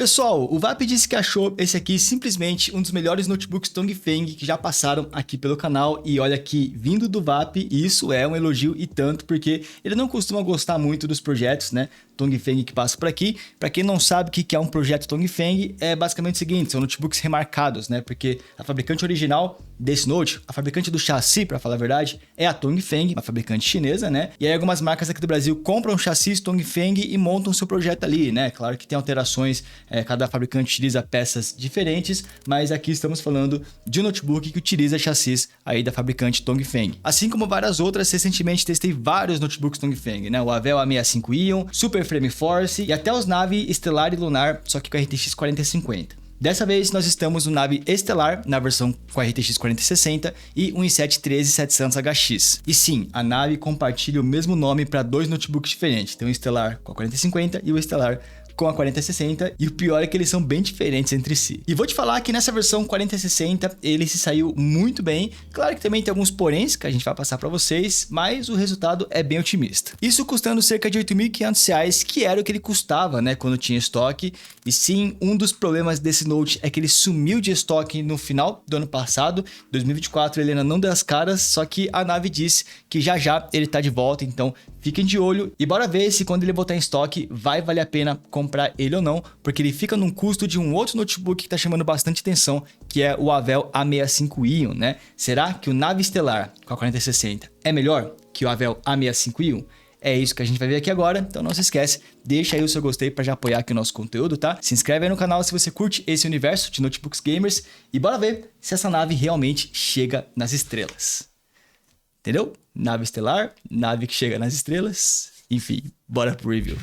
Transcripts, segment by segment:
Pessoal, o VAP disse que achou esse aqui simplesmente um dos melhores notebooks Tongfeng que já passaram aqui pelo canal. E olha que, vindo do VAP, isso é um elogio e tanto, porque ele não costuma gostar muito dos projetos, né, Tongfeng que passa por aqui. Para quem não sabe o que é um projeto Tongfeng, é basicamente o seguinte, são notebooks remarcados, né, porque a fabricante original desse note, a fabricante do chassi, para falar a verdade, é a Tongfeng, uma fabricante chinesa, né, e aí algumas marcas aqui do Brasil compram chassis Tongfeng e montam seu projeto ali, né, claro que tem alterações, cada fabricante utiliza peças diferentes, mas aqui estamos falando de um notebook que utiliza chassis aí da fabricante Tongfeng. Assim como várias outras, recentemente testei vários notebooks Tongfeng, né, o Avel A65 Ion, Super Frame Force e até os Navi Estelar e Lunar, só que com a RTX 4050. Dessa vez nós estamos no Navi Estelar, na versão com a RTX 4060 e um i7 13700HX. E sim, a Navi compartilha o mesmo nome para dois notebooks diferentes, tem o Estelar com a 4050 e o Estelar com a 4060, e o pior é que eles são bem diferentes entre si. E vou te falar que nessa versão 4060 ele se saiu muito bem. Claro que também tem alguns poréns que a gente vai passar para vocês, mas o resultado é bem otimista. Isso custando cerca de R$ 8.500, que era o que ele custava, né, quando tinha estoque. E sim, um dos problemas desse Note é que ele sumiu de estoque no final do ano passado, 2024 ele ainda não deu as caras, só que a Navi disse que já ele tá de volta, então fiquem de olho e bora ver se quando ele voltar em estoque vai valer a pena comprar ele ou não, porque ele fica num custo de um outro notebook que tá chamando bastante atenção, que é o Avel A65 Ion, né? Será que o Navi Estelar com a 4060 é melhor que o Avel A65 Ion? É isso que a gente vai ver aqui agora, então não se esquece, deixa aí o seu gostei para já apoiar aqui o nosso conteúdo, tá? Se inscreve aí no canal se você curte esse universo de notebooks gamers e bora ver se essa nave realmente chega nas estrelas. Entendeu? Nave estelar, nave que chega nas estrelas, enfim, bora pro review.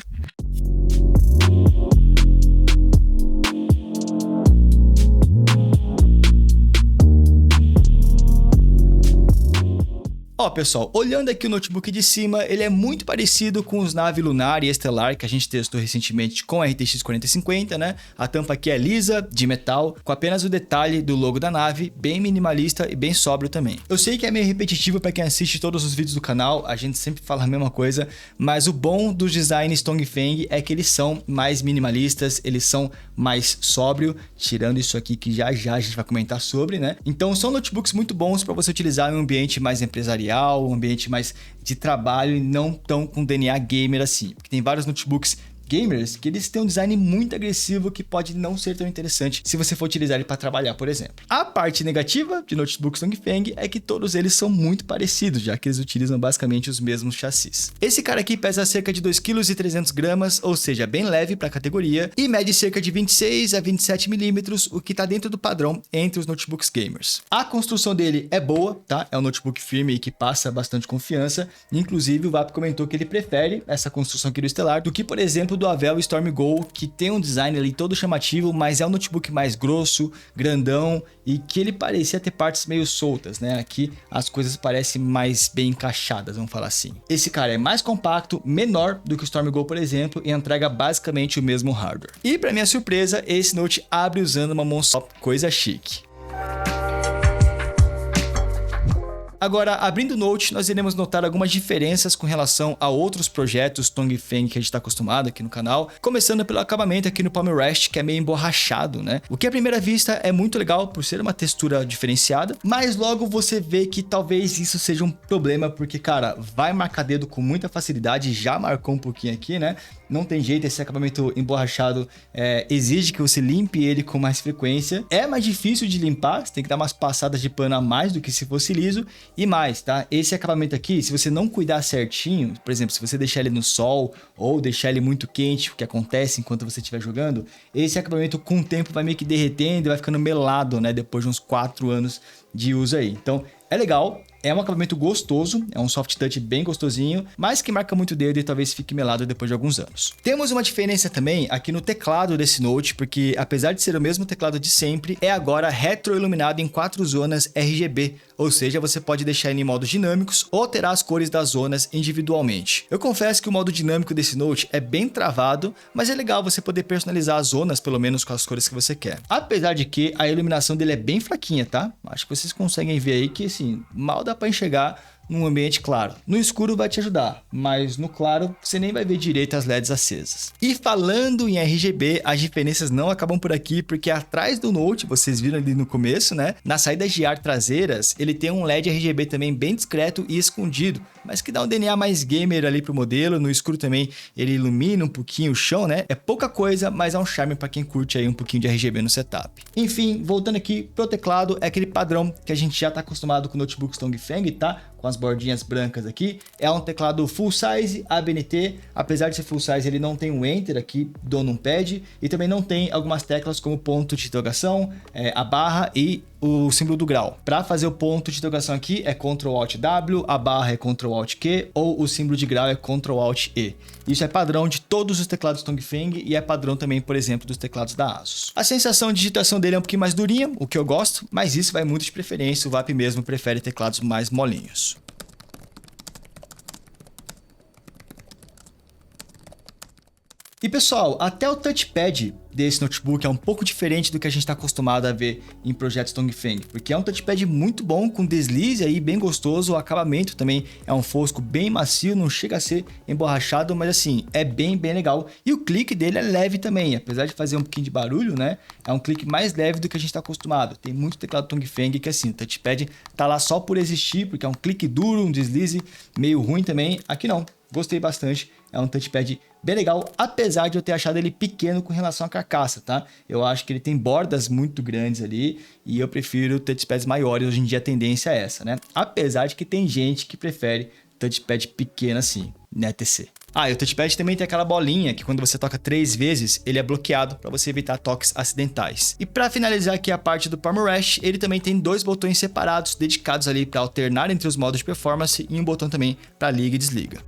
Ó, pessoal, olhando aqui o notebook de cima, ele é muito parecido com os Navi Lunar e Estelar que a gente testou recentemente com a RTX 4050, né? A tampa aqui é lisa, de metal, com apenas o detalhe do logo da nave, bem minimalista e bem sóbrio também. Eu sei que é meio repetitivo para quem assiste todos os vídeos do canal, a gente sempre fala a mesma coisa, mas o bom dos designs Tongfeng é que eles são mais minimalistas, eles são mais sóbrio, tirando isso aqui que já a gente vai comentar sobre, né? Então são notebooks muito bons para você utilizar em um ambiente mais empresarial, um ambiente mais de trabalho e não tão com DNA gamer assim. Porque tem vários notebooks gamers que eles têm um design muito agressivo que pode não ser tão interessante se você for utilizar ele para trabalhar, por exemplo. A parte negativa de notebooks Tongfeng é que todos eles são muito parecidos, já que eles utilizam basicamente os mesmos chassis. Esse cara aqui pesa cerca de 2,3 kg, ou seja, bem leve para a categoria, e mede cerca de 26 a 27 mm, o que está dentro do padrão entre os notebooks gamers. A construção dele é boa, tá? É um notebook firme e que passa bastante confiança. Inclusive, o VAP comentou que ele prefere essa construção aqui do Estelar do que, por exemplo, do Avel Storm Go, que tem um design ali todo chamativo, mas é um notebook mais grosso, grandão e que ele parecia ter partes meio soltas, né? Aqui as coisas parecem mais bem encaixadas, vamos falar assim. Esse cara é mais compacto, menor do que o Storm Go, por exemplo, e entrega basicamente o mesmo hardware. E para minha surpresa, esse Note abre usando uma mão só, coisa chique. Agora, abrindo o Note, nós iremos notar algumas diferenças com relação a outros projetos Tongfeng que a gente está acostumado aqui no canal, começando pelo acabamento aqui no palm rest, que é meio emborrachado, né? O que à primeira vista é muito legal por ser uma textura diferenciada, mas logo você vê que talvez isso seja um problema, porque, cara, vai marcar dedo com muita facilidade, já marcou um pouquinho aqui, né? Não tem jeito, esse acabamento emborrachado exige que você limpe ele com mais frequência. É mais difícil de limpar, você tem que dar umas passadas de pano a mais do que se fosse liso. E mais, tá? Esse acabamento aqui, se você não cuidar certinho, por exemplo, se você deixar ele no sol ou deixar ele muito quente, o que acontece enquanto você estiver jogando, esse acabamento com o tempo vai meio que derretendo e vai ficando melado, né? Depois de uns 4 anos de uso aí. Então, é legal. É um acabamento gostoso, é um soft touch bem gostosinho, mas que marca muito o dedo e talvez fique melado depois de alguns anos. Temos uma diferença também aqui no teclado desse Note, porque apesar de ser o mesmo teclado de sempre, é agora retroiluminado em 4 zonas RGB, ou seja, você pode deixar ele em modos dinâmicos ou alterar as cores das zonas individualmente. Eu confesso que o modo dinâmico desse Note é bem travado, mas é legal você poder personalizar as zonas, pelo menos com as cores que você quer. Apesar de que a iluminação dele é bem fraquinha, tá? Acho que vocês conseguem ver aí que, assim, mal dá para enxergar num ambiente claro. No escuro vai te ajudar, mas no claro você nem vai ver direito as LEDs acesas. E falando em RGB, as diferenças não acabam por aqui, porque atrás do Note, vocês viram ali no começo, né? Nas saídas de ar traseiras, ele tem um LED RGB também bem discreto e escondido, mas que dá um DNA mais gamer ali pro modelo. No escuro também ele ilumina um pouquinho o chão, né? É pouca coisa, mas é um charme para quem curte aí um pouquinho de RGB no setup. Enfim, voltando aqui pro teclado, é aquele padrão que a gente já tá acostumado com notebooks Dongfeng, tá? Com as bordinhas brancas aqui. É um teclado full size ABNT, apesar de ser full size, ele não tem um Enter aqui do numpad e também não tem algumas teclas como ponto de interrogação, a barra e o símbolo do grau. Para fazer o ponto de interrogação aqui é Ctrl Alt W, a barra é Ctrl Alt Q ou o símbolo de grau é Ctrl Alt E. Isso é padrão de todos os teclados Dongfeng e é padrão também, por exemplo, dos teclados da ASUS. A sensação de digitação dele é um pouquinho mais durinha, o que eu gosto, mas isso vai muito de preferência, o VAP mesmo prefere teclados mais molinhos. E pessoal, até o touchpad desse notebook é um pouco diferente do que a gente está acostumado a ver em projetos Dongfeng, porque é um touchpad muito bom, com deslize aí bem gostoso, o acabamento também é um fosco bem macio, não chega a ser emborrachado, mas assim, é bem legal. E o clique dele é leve também, apesar de fazer um pouquinho de barulho, né? É um clique mais leve do que a gente está acostumado. Tem muito teclado Dongfeng que assim, o touchpad tá lá só por existir, porque é um clique duro, um deslize meio ruim também. Aqui não. Gostei bastante, é um touchpad bem legal, apesar de eu ter achado ele pequeno com relação à carcaça, tá? Eu acho que ele tem bordas muito grandes ali e eu prefiro touchpads maiores, hoje em dia a tendência é essa, né? Apesar de que tem gente que prefere touchpad pequeno assim, né, TC. Ah, e o touchpad também tem aquela bolinha que quando você toca 3 vezes, ele é bloqueado para você evitar toques acidentais. E para finalizar aqui a parte do Palm Rest, ele também tem 2 botões separados, dedicados ali para alternar entre os modos de performance e um botão também para liga e desliga.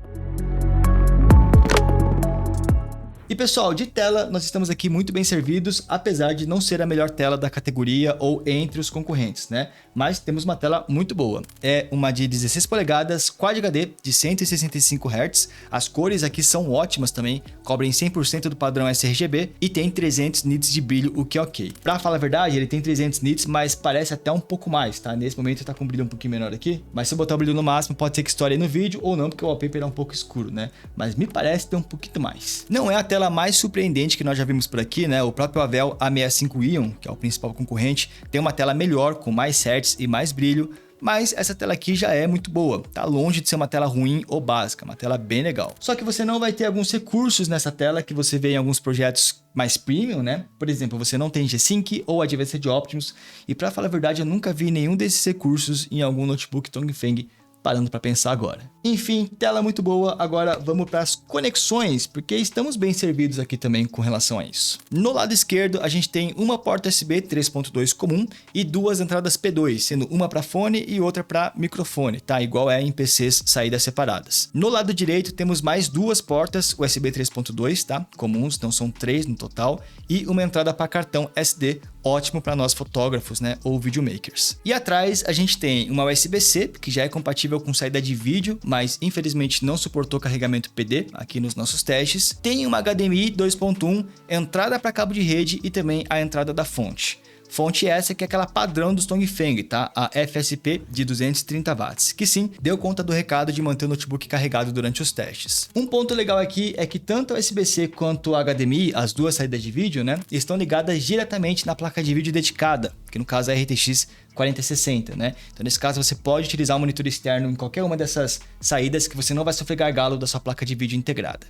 E pessoal, de tela nós estamos aqui muito bem servidos, apesar de não ser a melhor tela da categoria ou entre os concorrentes, né? Mas temos uma tela muito boa. É uma de 16 polegadas, Quad HD de 165 Hz. As cores aqui são ótimas também, cobrem 100% do padrão sRGB e tem 300 nits de brilho, o que é ok. Pra falar a verdade, ele tem 300 nits, mas parece até um pouco mais, tá? Nesse momento tá com um brilho um pouquinho menor aqui, mas se eu botar o brilho no máximo, pode ser que estoure aí no vídeo ou não, porque o wallpaper é um pouco escuro, né? Mas me parece ter um pouquinho mais. Não é a tela mais surpreendente que nós já vimos por aqui, né? O próprio Avel A65 Ion, que é o principal concorrente, tem uma tela melhor, com mais hertz e mais brilho, mas essa tela aqui já é muito boa, tá longe de ser uma tela ruim ou básica, uma tela bem legal. Só que você não vai ter alguns recursos nessa tela que você vê em alguns projetos mais premium, né? Por exemplo, você não tem G-Sync ou Advanced Optimus, e para falar a verdade, eu nunca vi nenhum desses recursos em algum notebook Dongfeng, parando para pensar agora. Enfim, tela muito boa. Agora vamos para as conexões, porque estamos bem servidos aqui também com relação a isso. No lado esquerdo, a gente tem uma porta USB 3.2 comum e 2 entradas P2, sendo uma para fone e outra para microfone, tá? Igual é em PCs saídas separadas. No lado direito, temos mais 2 portas USB 3.2, tá? Comuns, então são 3 no total, e uma entrada para cartão SD, ótimo para nós fotógrafos, né, ou videomakers. E atrás a gente tem uma USB-C, que já é compatível com saída de vídeo, mas infelizmente não suportou carregamento PD aqui nos nossos testes. Tem uma HDMI 2.1, entrada para cabo de rede e também a entrada da fonte. Fonte essa que é aquela padrão dos Dongfeng, tá? A FSP de 230 watts, que sim, deu conta do recado de manter o notebook carregado durante os testes. Um ponto legal aqui é que tanto a USB-C quanto a HDMI, as duas saídas de vídeo, né, estão ligadas diretamente na placa de vídeo dedicada, que no caso é a RTX 4060, né? Então nesse caso você pode utilizar um monitor externo em qualquer uma dessas saídas que você não vai sofrer gargalo da sua placa de vídeo integrada.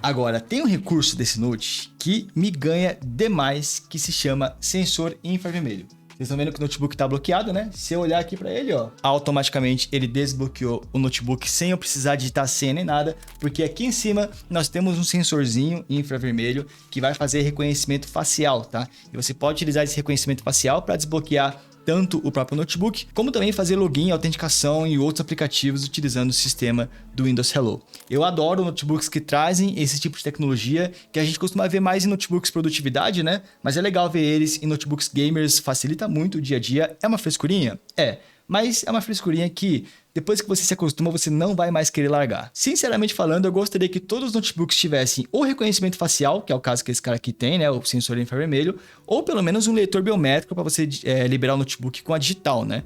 Agora, tem um recurso desse Note que me ganha demais, que se chama sensor infravermelho. Vocês estão vendo que o notebook está bloqueado, né? Se eu olhar aqui para ele, ó, automaticamente ele desbloqueou o notebook sem eu precisar digitar senha nem nada, porque aqui em cima nós temos um sensorzinho infravermelho que vai fazer reconhecimento facial, tá? E você pode utilizar esse reconhecimento facial para desbloquear tanto o próprio notebook, como também fazer login, autenticação e outros aplicativos utilizando o sistema do Windows Hello. Eu adoro notebooks que trazem esse tipo de tecnologia, que a gente costuma ver mais em notebooks produtividade, né? Mas é legal ver eles em notebooks gamers, facilita muito o dia a dia. É uma frescurinha? É. Mas é uma frescurinha que, depois que você se acostuma, você não vai mais querer largar. Sinceramente falando, eu gostaria que todos os notebooks tivessem ou reconhecimento facial, que é o caso que esse cara aqui tem, né, o sensor infravermelho, ou pelo menos um leitor biométrico para você liberar o notebook com a digital, né?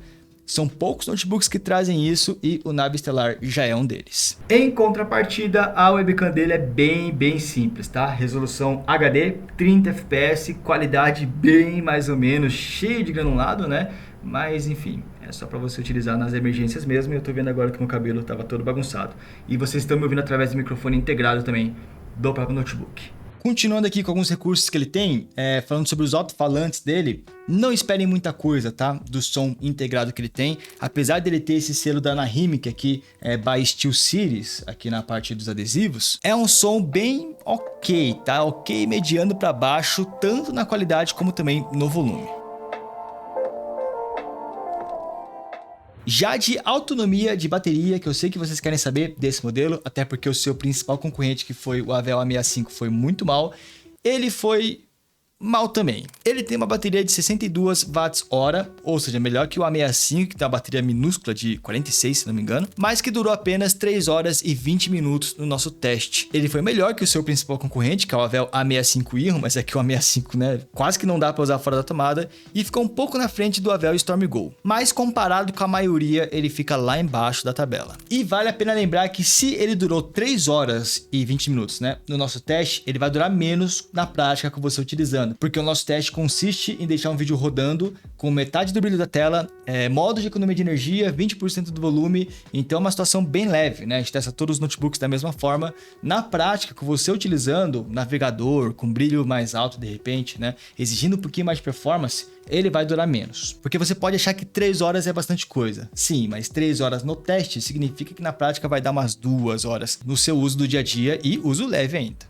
São poucos notebooks que trazem isso e o Navi Stellar já é um deles. Em contrapartida, a webcam dele é bem simples, tá? Resolução HD, 30 fps, qualidade bem mais ou menos, cheio de granulado, né? Mas enfim, é só para você utilizar nas emergências mesmo. E eu tô vendo agora que meu cabelo estava todo bagunçado. E vocês estão me ouvindo através do microfone integrado também do próprio notebook. Continuando aqui com alguns recursos que ele tem, falando sobre os alto-falantes dele, não esperem muita coisa, tá? Do som integrado que ele tem, apesar dele ter esse selo da Anahimic aqui, by SteelSeries, aqui na parte dos adesivos, é um som bem ok, tá? Ok mediano para baixo, tanto na qualidade como também no volume. Já de autonomia de bateria, que eu sei que vocês querem saber desse modelo, até porque o seu principal concorrente, que foi o Avel A65, foi muito mal, ele foi mal também. Ele tem uma bateria de 62 watts-hora, ou seja, melhor que o A65, que tem uma bateria minúscula de 46, se não me engano, mas que durou apenas 3 horas e 20 minutos no nosso teste. Ele foi melhor que o seu principal concorrente, que é o Avel A65 Iron, mas é que o A65, né, quase que não dá para usar fora da tomada, e ficou um pouco na frente do Avel Storm Go. Mas comparado com a maioria, ele fica lá embaixo da tabela. E vale a pena lembrar que se ele durou 3 horas e 20 minutos, né, no nosso teste, ele vai durar menos na prática com você utilizando, porque o nosso teste consiste em deixar um vídeo rodando com metade do brilho da tela, modo de economia de energia, 20% do volume, então é uma situação bem leve, né? A gente testa todos os notebooks da mesma forma. Na prática, com você utilizando navegador, com brilho mais alto de repente, né, exigindo um pouquinho mais de performance, ele vai durar menos. Porque você pode achar que 3 horas é bastante coisa. Sim, mas 3 horas no teste significa que na prática vai dar umas 2 horas no seu uso do dia a dia e uso leve ainda.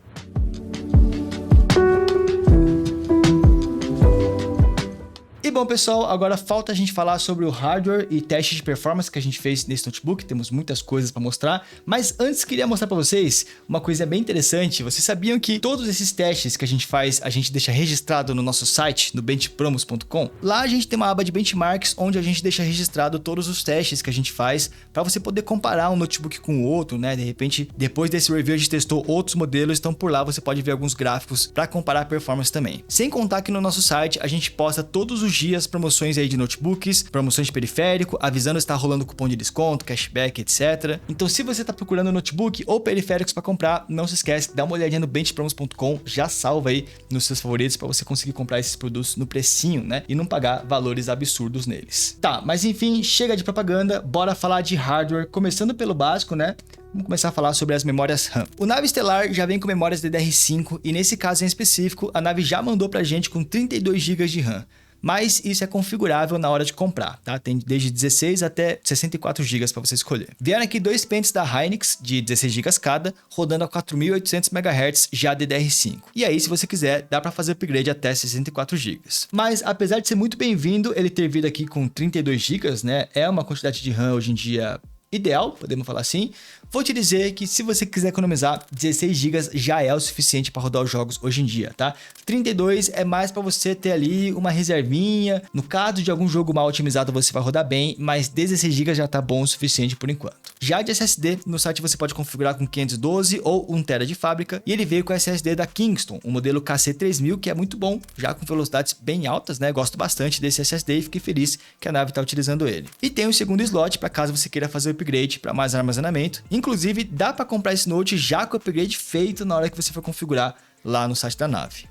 E bom, pessoal, agora falta a gente falar sobre o hardware e teste de performance que a gente fez nesse notebook. Temos muitas coisas para mostrar, mas antes queria mostrar para vocês uma coisa bem interessante. Vocês sabiam que todos esses testes que a gente faz, a gente deixa registrado no nosso site, no benchpromos.com? Lá a gente tem uma aba de benchmarks, onde a gente deixa registrado todos os testes que a gente faz, para você poder comparar um notebook com o outro, né? De repente, depois desse review a gente testou outros modelos, então por lá você pode ver alguns gráficos para comparar a performance também. Sem contar que no nosso site a gente posta todos os dias promoções aí de notebooks, promoções de periférico, avisando se está rolando cupom de desconto, cashback, etc. Então se você está procurando notebook ou periféricos para comprar, não se esquece, dá uma olhadinha no benchpromos.com, já salva aí nos seus favoritos para você conseguir comprar esses produtos no precinho, né? E não pagar valores absurdos neles. Tá, mas enfim, chega de propaganda, bora falar de hardware, começando pelo básico, né? Vamos começar a falar sobre as memórias RAM. O Navi Stellar já vem com memórias DDR5 e nesse caso em específico, a Navi já mandou pra gente com 32 GB de RAM. Mas isso é configurável na hora de comprar, tá? Tem desde 16 até 64 GB para você escolher. Vieram aqui dois pentes da Hynix de 16 GB cada, rodando a 4.800 MHz já DDR5. E aí, se você quiser, dá para fazer upgrade até 64 GB. Mas apesar de ser muito bem-vindo ele ter vindo aqui com 32 GB, né? É uma quantidade de RAM hoje em dia ideal, podemos falar assim. Vou te dizer que se você quiser economizar, 16 GB já é o suficiente para rodar os jogos hoje em dia, tá? 32 é mais para você ter ali uma reservinha. No caso de algum jogo mal otimizado, você vai rodar bem, mas 16 GB já tá bom o suficiente por enquanto. Já de SSD, no site você pode configurar com 512 ou 1 TB de fábrica, e ele veio com SSD da Kingston, o modelo KC3000, que é muito bom, já com velocidades bem altas, né? Gosto bastante desse SSD e fiquei feliz que a Navi está utilizando ele. E tem o segundo slot para caso você queira fazer o upgrade para mais armazenamento. Inclusive, dá para comprar esse Note já com o upgrade feito na hora que você for configurar lá no site da Navi.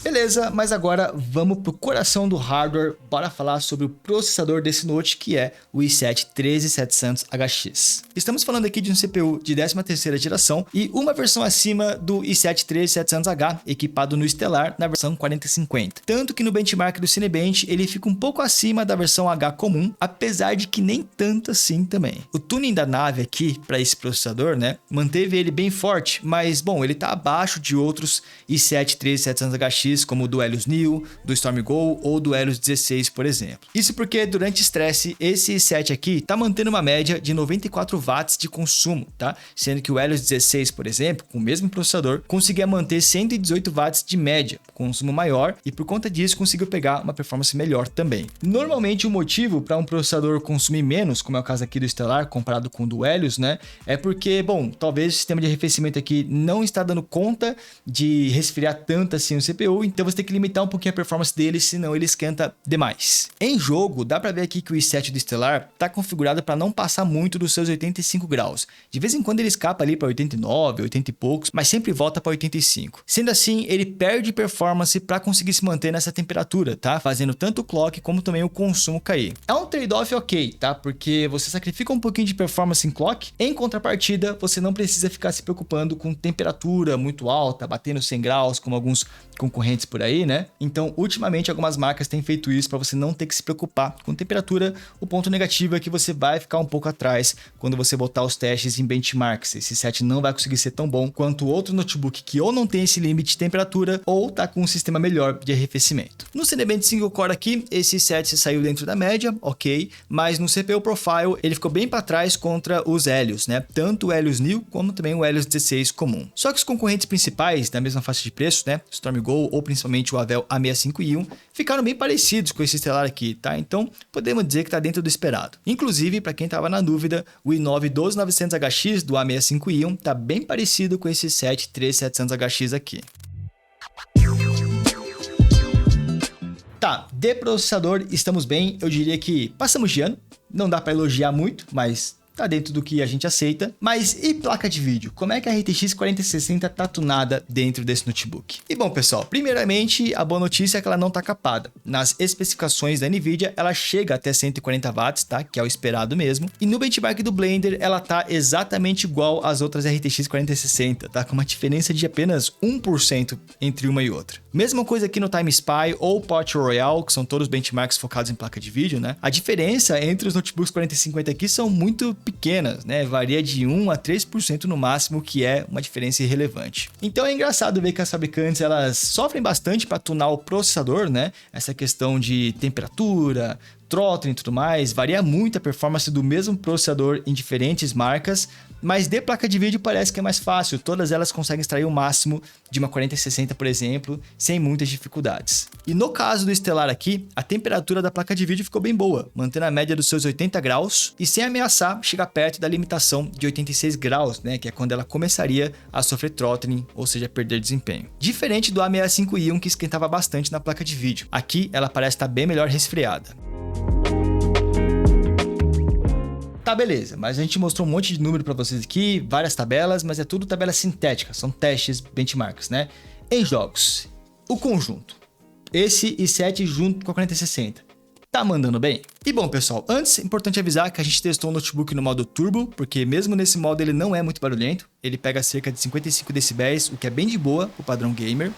Beleza, mas agora vamos pro coração do hardware, bora falar sobre o processador desse Note, que é o i7-13700HX. Estamos falando aqui de um CPU de 13ª geração e uma versão acima do i7-13700H, equipado no Stellar na versão 4050. Tanto que no benchmark do Cinebench ele fica um pouco acima da versão H comum, apesar de que nem tanto assim também. O tuning da Navi aqui para esse processador, né, manteve ele bem forte, mas bom, ele tá abaixo de outros i7-13700HX, como o do Helios Neo, do Storm Go ou do Helios 16, por exemplo. Isso porque durante estresse, esse i7 aqui tá mantendo uma média de 94 watts de consumo, tá? Sendo que o Helios 16, por exemplo, com o mesmo processador, conseguia manter 118 watts de média, consumo maior, e por conta disso conseguiu pegar uma performance melhor também. Normalmente o motivo para um processador consumir menos, como é o caso aqui do Stellar, comparado com o do Helios, né? É porque, bom, talvez o sistema de arrefecimento aqui não está dando conta de resfriar tanto assim o CPU, então você tem que limitar um pouquinho a performance dele, senão ele esquenta demais. Em jogo, dá pra ver aqui que o i7 do Stellar tá configurado para não passar muito dos seus 85 graus. De vez em quando ele escapa ali para 89, 80 e poucos, mas sempre volta para 85. Sendo assim, ele perde performance para conseguir se manter nessa temperatura, tá? Fazendo tanto o clock como também o consumo cair. É um trade-off ok, tá? Porque você sacrifica um pouquinho de performance em clock, em contrapartida, você não precisa ficar se preocupando com temperatura muito alta, batendo 100 graus, como alguns concorrentes por aí, né? Então, ultimamente, algumas marcas têm feito isso para você não ter que se preocupar com temperatura. O ponto negativo é que você vai ficar um pouco atrás quando você botar os testes em benchmarks. Esse set não vai conseguir ser tão bom quanto outro notebook que ou não tem esse limite de temperatura ou tá com um sistema melhor de arrefecimento. No Cinebench Single Core aqui, esse set saiu dentro da média, ok, mas no CPU Profile ele ficou bem para trás contra os Helios, né? Tanto o Helios New como também o Helios 16 comum. Só que os concorrentes principais da mesma faixa de preço, né? Storm Go ou principalmente o Avel A65i, ficaram bem parecidos com esse Stellar aqui, tá? Então podemos dizer que tá dentro do esperado. Inclusive, para quem tava na dúvida, o i9 12900HX do A65i tá bem parecido com esse 3700HX aqui. Tá, de processador estamos bem, eu diria que passamos de ano, não dá para elogiar muito, mas tá dentro do que a gente aceita. Mas e placa de vídeo? Como é que a RTX 4060 tá tunada dentro desse notebook? E bom, pessoal, primeiramente, a boa notícia é que ela não tá capada. Nas especificações da Nvidia, ela chega até 140 watts, tá? Que é o esperado mesmo. E no benchmark do Blender, ela tá exatamente igual às outras RTX 4060, tá? Com uma diferença de apenas 1% entre uma e outra. Mesma coisa aqui no Time Spy ou Port Royal, que são todos benchmarks focados em placa de vídeo, né? A diferença entre os notebooks 4050 aqui são muito pequenas, né? Varia de 1 a 3% no máximo, que é uma diferença irrelevante. Então é engraçado ver que as fabricantes elas sofrem bastante para tunar o processador, né? Essa questão de temperatura, throttling e tudo mais, varia muito a performance do mesmo processador em diferentes marcas, mas de placa de vídeo parece que é mais fácil, todas elas conseguem extrair o máximo de uma 4060, por exemplo, sem muitas dificuldades. E no caso do Stellar aqui, a temperatura da placa de vídeo ficou bem boa, mantendo a média dos seus 80 graus e sem ameaçar chegar perto da limitação de 86 graus, né, que é quando ela começaria a sofrer throttling, ou seja, perder desempenho. Diferente do A65i, que esquentava bastante na placa de vídeo. Aqui ela parece estar bem melhor resfriada. Tá, beleza, mas a gente mostrou um monte de número para vocês aqui, várias tabelas, mas é tudo tabela sintética, são testes, benchmarks, né? Em jogos, o conjunto, esse i7 junto com a 4060, tá mandando bem? E bom, pessoal, antes, é importante avisar que a gente testou o notebook no modo Turbo, porque mesmo nesse modo ele não é muito barulhento, ele pega cerca de 55 decibéis, o que é bem de boa, o padrão gamer.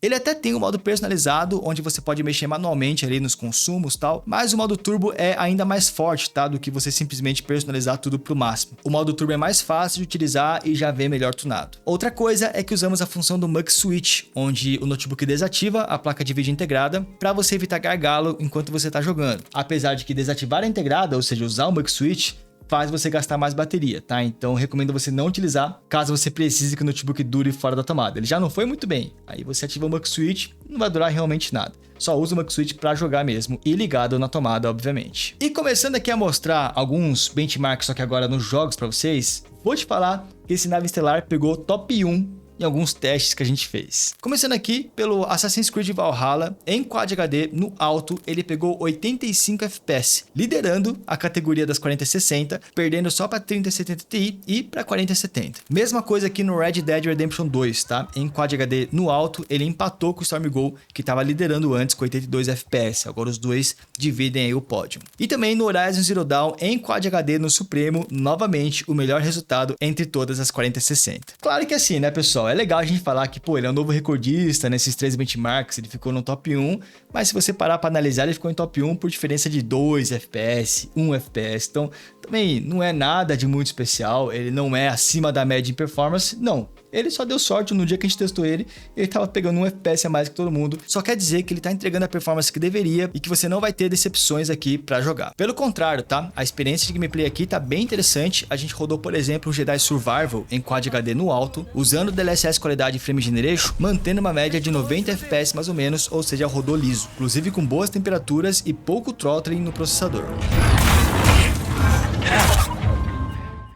Ele até tem um modo personalizado, onde você pode mexer manualmente ali nos consumos e tal, mas o modo Turbo é ainda mais forte, tá? Do que você simplesmente personalizar tudo pro máximo. O modo Turbo é mais fácil de utilizar e já vem melhor tunado. Outra coisa é que usamos a função do Mux Switch, onde o notebook desativa a placa de vídeo integrada para você evitar gargalo enquanto você tá jogando. Apesar de que desativar a integrada, ou seja, usar o Mux Switch, faz você gastar mais bateria, tá? Então recomendo você não utilizar caso você precise que o notebook dure fora da tomada. Ele já não foi muito bem. Aí você ativa o Mux Switch, não vai durar realmente nada. Só usa o Mux Switch para jogar mesmo e ligado na tomada, obviamente. E começando aqui a mostrar alguns benchmarks, só que agora nos jogos para vocês, vou te falar que esse nave Stellar pegou top 1 em alguns testes que a gente fez. Começando aqui pelo Assassin's Creed Valhalla, em Quad HD, no alto, ele pegou 85 FPS, liderando a categoria das 4060, perdendo só para 3070 Ti e para 4070. Mesma coisa aqui no Red Dead Redemption 2, tá? Em Quad HD no alto, ele empatou com o Storm Go, que estava liderando antes com 82 FPS. Agora os dois dividem aí o pódio. E também no Horizon Zero Dawn, em Quad HD no Supremo, novamente o melhor resultado entre todas as 4060. Claro que assim, né, pessoal? É legal a gente falar que, pô, ele é um novo recordista nesses 3 benchmarks, ele ficou no top 1, mas se você parar para analisar, ele ficou em top 1 por diferença de 2 FPS, 1 FPS, então também não é nada de muito especial, ele não é acima da média em performance, não. Ele só deu sorte no dia que a gente testou ele tava pegando 1 FPS a mais que todo mundo. Só quer dizer que ele tá entregando a performance que deveria e que você não vai ter decepções aqui pra jogar. Pelo contrário, tá? A experiência de gameplay aqui tá bem interessante. A gente rodou, por exemplo, o Jedi Survival em Quad HD no alto, usando o DLSS qualidade Frame Generation, mantendo uma média de 90 FPS mais ou menos, ou seja, rodou liso. Inclusive com boas temperaturas e pouco throttling no processador.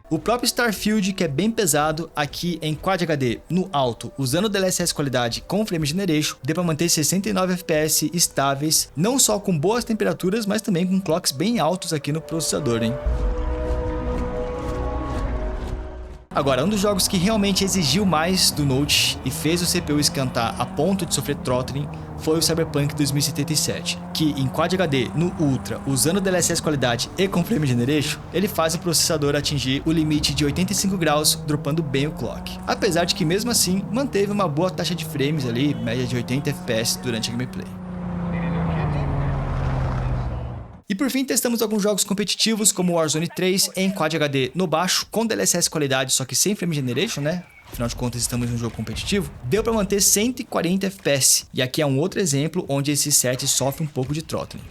O próprio Starfield, que é bem pesado, aqui em Quad HD no alto, usando DLSS qualidade com Frame Generation, deu para manter 69 FPS estáveis, não só com boas temperaturas, mas também com clocks bem altos aqui no processador, hein? Agora, um dos jogos que realmente exigiu mais do Note e fez o CPU esquentar a ponto de sofrer throttling foi o Cyberpunk 2077, que em Quad HD no Ultra, usando DLSS qualidade e com Frame Generation, ele faz o processador atingir o limite de 85 graus, dropando bem o clock. Apesar de que mesmo assim, manteve uma boa taxa de frames ali, média de 80 FPS durante a gameplay. E por fim, testamos alguns jogos competitivos como Warzone 3 em Quad HD no baixo, com DLSS qualidade, só que sem Frame Generation, né? Afinal de contas, estamos em um jogo competitivo. Deu para manter 140 FPS. E aqui é um outro exemplo onde esse set sofre um pouco de throttling.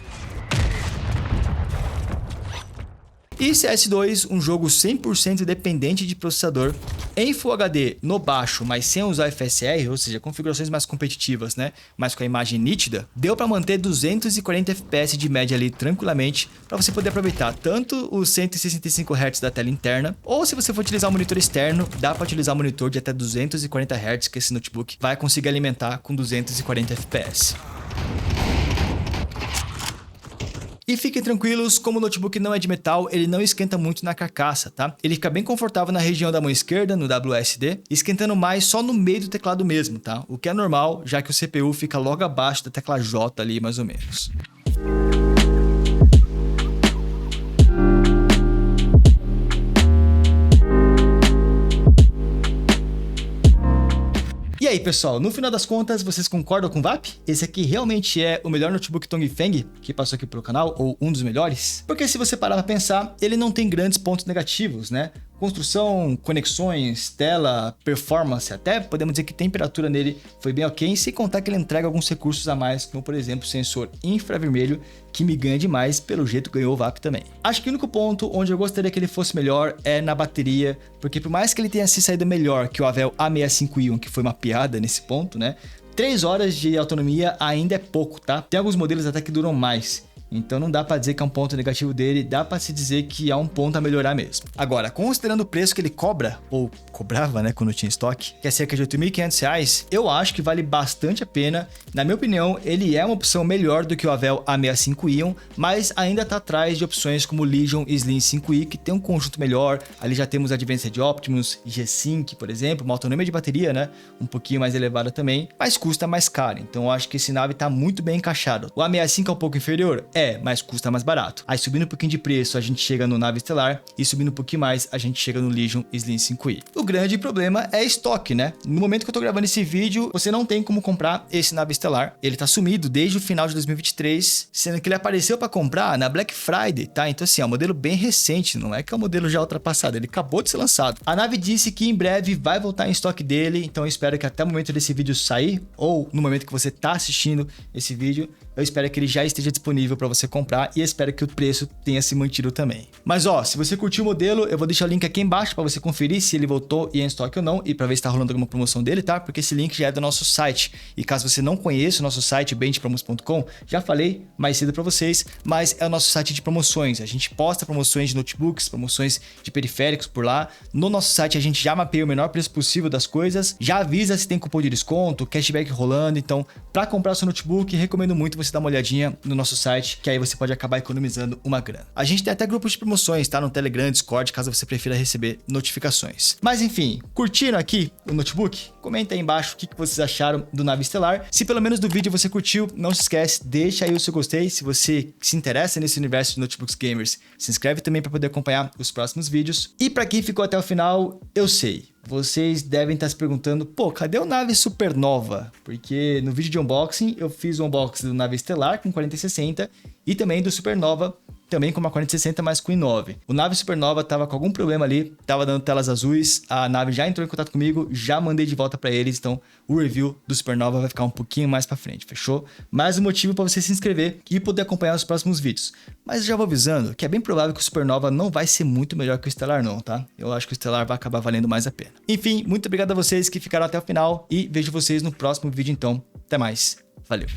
E CS2, um jogo 100% dependente de processador, em Full HD no baixo, mas sem usar FSR, ou seja, configurações mais competitivas, né? Mas com a imagem nítida, deu para manter 240 FPS de média ali tranquilamente, para você poder aproveitar tanto os 165 Hz da tela interna, ou se você for utilizar um monitor externo, dá para utilizar um monitor de até 240 Hz que esse notebook vai conseguir alimentar com 240 FPS. E fiquem tranquilos, como o notebook não é de metal, ele não esquenta muito na carcaça, tá? Ele fica bem confortável na região da mão esquerda, no WSD, esquentando mais só no meio do teclado mesmo, tá? O que é normal, já que o CPU fica logo abaixo da tecla J ali, mais ou menos. E aí, pessoal, no final das contas, vocês concordam com o VAP? Esse aqui realmente é o melhor notebook Tongfeng que passou aqui pelo canal, ou um dos melhores? Porque se você parar pra pensar, ele não tem grandes pontos negativos, né? Construção, conexões, tela, performance, até podemos dizer que temperatura nele foi bem ok, sem contar que ele entrega alguns recursos a mais, como por exemplo sensor infravermelho, que me ganha demais, pelo jeito ganhou o VAP também. Acho que o único ponto onde eu gostaria que ele fosse melhor é na bateria, porque por mais que ele tenha se saído melhor que o Avel A65 Ion, que foi uma piada nesse ponto, né? 3 horas de autonomia ainda é pouco, tá? Tem alguns modelos até que duram mais. Então não dá para dizer que é um ponto negativo dele, dá para se dizer que há um ponto a melhorar mesmo. Agora, considerando o preço que ele cobra, ou cobrava, né, quando tinha estoque, que é cerca de R$ 8.500, eu acho que vale bastante a pena. Na minha opinião, ele é uma opção melhor do que o Avel A65 Ion, mas ainda tá atrás de opções como o Legion Slim 5i, que tem um conjunto melhor. Ali já temos Advanced Optimus, G-Sync, por exemplo, uma autonomia de bateria, né, um pouquinho mais elevada também, mas custa mais caro. Então eu acho que esse nave tá muito bem encaixado. O A65 é um pouco inferior? Mas custa mais barato. Aí subindo um pouquinho de preço, a gente chega no Nave Estelar, e subindo um pouquinho mais, a gente chega no Legion Slim 5i. O grande problema é estoque, né? No momento que eu tô gravando esse vídeo, você não tem como comprar esse Nave Estelar. Ele tá sumido desde o final de 2023, sendo que ele apareceu para comprar na Black Friday, tá? Então assim, é um modelo bem recente, não é que é um modelo já ultrapassado, ele acabou de ser lançado. A nave disse que em breve vai voltar em estoque dele, então eu espero que até o momento desse vídeo sair, ou no momento que você tá assistindo esse vídeo, eu espero que ele já esteja disponível para você comprar e espero que o preço tenha se mantido também. Mas ó, se você curtiu o modelo, eu vou deixar o link aqui embaixo para você conferir se ele voltou e é em estoque ou não e para ver se tá rolando alguma promoção dele, tá? Porque esse link já é do nosso site. E caso você não conheça o nosso site, benchpromos.com, já falei mais cedo para vocês, mas é o nosso site de promoções. A gente posta promoções de notebooks, promoções de periféricos por lá. No nosso site a gente já mapeia o menor preço possível das coisas, já avisa se tem cupom de desconto, cashback rolando. Então, para comprar seu notebook, recomendo muito você dar uma olhadinha no nosso site, que aí você pode acabar economizando uma grana. A gente tem até grupos de promoções, tá? No Telegram, Discord, caso você prefira receber notificações. Mas enfim, curtiram aqui o notebook? Comenta aí embaixo o que vocês acharam do Nave Estelar. Se pelo menos do vídeo você curtiu, não se esquece, deixa aí o seu gostei. Se você se interessa nesse universo de notebooks gamers, se inscreve também para poder acompanhar os próximos vídeos. E para quem ficou até o final, eu sei, vocês devem estar se perguntando, pô, cadê o Nave Supernova? Porque no vídeo de unboxing eu fiz o unboxing do Nave Estelar com 4060 e também do Supernova, também com uma 4060, mas com i9. O Nave Supernova tava com algum problema ali, tava dando telas azuis, a nave já entrou em contato comigo, já mandei de volta para eles, então o review do Supernova vai ficar um pouquinho mais para frente, fechou? Mais um motivo para você se inscrever e poder acompanhar os próximos vídeos. Mas eu já vou avisando que é bem provável que o Supernova não vai ser muito melhor que o Estelar não, tá? Eu acho que o Estelar vai acabar valendo mais a pena. Enfim, muito obrigado a vocês que ficaram até o final e vejo vocês no próximo vídeo então. Até mais. Valeu!